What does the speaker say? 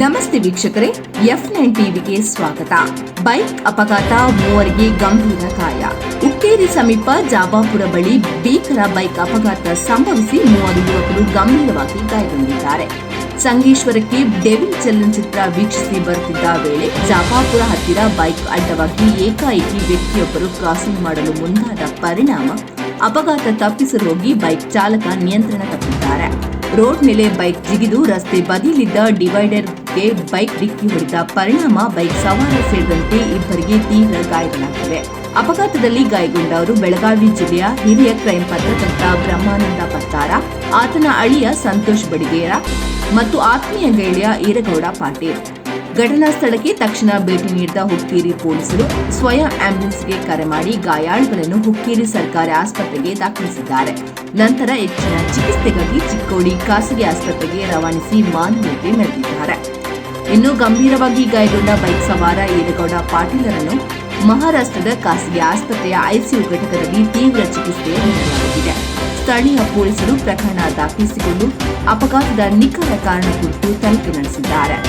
ನಮಸ್ತೆ ವೀಕ್ಷಕರೇ, F9 ಟಿವಿಗೆ ಸ್ವಾಗತ. ಬೈಕ್ ಅಪಘಾತ, ಮೂವರಿಗೆ ಗಂಭೀರ ಗಾಯ. ಉಕ್ಕೇರಿ ಸಮೀಪ ಜಾಬಾಪುರ ಬಳಿ ಭೀಕರ ಬೈಕ್ ಅಪಘಾತ ಸಂಭವಿಸಿ 3 ಯುವಕರು ಗಂಭೀರವಾಗಿ ಗಾಯಗೊಂಡಿದ್ದಾರೆ. ಸಂಗೇಶ್ವರಕ್ಕೆ ಡೆವಿಲ್ ಚಲನಚಿತ್ರ ವೀಕ್ಷಿಸಿ ಬರುತ್ತಿದ್ದ ವೇಳೆ ಜಾಬಾಪುರ ಹತ್ತಿರ ಬೈಕ್ ಅಡ್ಡವಾಗಿ ಏಕಾಏಕಿ ವ್ಯಕ್ತಿಯೊಬ್ಬರು ಕ್ರಾಸಿಂಗ್ ಮಾಡಲು ಮುಂದಾದ ಪರಿಣಾಮ ಅಪಘಾತ ತಪ್ಪಿಸಲು ಹೋಗಿ ಬೈಕ್ ಚಾಲಕ ನಿಯಂತ್ರಣ ತಪ್ಪಿದ್ದಾರೆ. ರೋಡ್ ಮೇಲೆ ಬೈಕ್ ಜಿಗಿದು ರಸ್ತೆ ಬದಿಯಲ್ಲಿದ್ದ ಡಿವೈಡರ್ಗೆ ಬೈಕ್ ಡಿಕ್ಕಿ ಹೊಡೆದ ಪರಿಣಾಮ ಬೈಕ್ ಸವಾರ ಸೇರಿದಂತೆ ಇಬ್ಬರಿಗೆ ತೀವ್ರ ಗಾಯಗಳಾಗಿವೆ. ಅಪಘಾತದಲ್ಲಿ ಗಾಯಗೊಂಡವರು ಬೆಳಗಾವಿ ಜಿಲ್ಲೆಯ ಹಿರಿಯ ಕ್ರೈಂ ಪತ್ರಕರ್ತ ಬ್ರಹ್ಮಾನಂದ ಪತ್ತಾರ, ಆತನ ಅಳಿಯ ಸಂತೋಷ್ ಬಡಿಗೇರ ಮತ್ತು ಆತ್ಮೀಯ ಗೆಳೆಯ ಈರಗೌಡ ಪಾಟೀಲ್. ಘಟನಾ ಸ್ಥಳಕ್ಕೆ ತಕ್ಷಣ ಭೇಟಿ ನೀಡಿದ ಹುಕ್ಕೇರಿ ಪೊಲೀಸರು ಸ್ವಯಂ ಆಂಬ್ಯುಲೆನ್ಸ್ಗೆ ಕರೆ ಮಾಡಿ ಗಾಯಾಳುಗಳನ್ನು ಹುಕ್ಕೇರಿ ಸರ್ಕಾರಿ ಆಸ್ಪತ್ರೆಗೆ ದಾಖಲಿಸಿದ್ದಾರೆ. ನಂತರ ಹೆಚ್ಚಿನ ಚಿಕಿತ್ಸೆಗಾಗಿ ಚಿಕ್ಕೋಡಿ ಖಾಸಗಿ ಆಸ್ಪತ್ರೆಗೆ ರವಾನಿಸಿ ಮಾನವೀಯತೆ ಮೆರೆದಿದ್ದಾರೆ. ಇನ್ನು ಗಂಭೀರವಾಗಿ ಗಾಯಗೊಂಡ ಬೈಕ್ ಸವಾರ ಈರಗೌಡ ಪಾಟೀಲರನ್ನು ಮಹಾರಾಷ್ಟ್ರದ ಖಾಸಗಿ ಆಸ್ಪತ್ರೆಯ ಐಸಿಯು ಘಟಕದಲ್ಲಿ ತೀವ್ರ ಚಿಕಿತ್ಸೆ ನೀಡಲಾಗಿದೆ. ಸ್ಥಳೀಯ ಪೊಲೀಸರು ಪ್ರಕರಣ ದಾಖಲಿಸಿಕೊಂಡು ಅಪಘಾತದ ನಿಖರ ಕಾರಣ ಕುರಿತು ತನಿಖೆ ನಡೆಸಿದ್ದಾರೆ.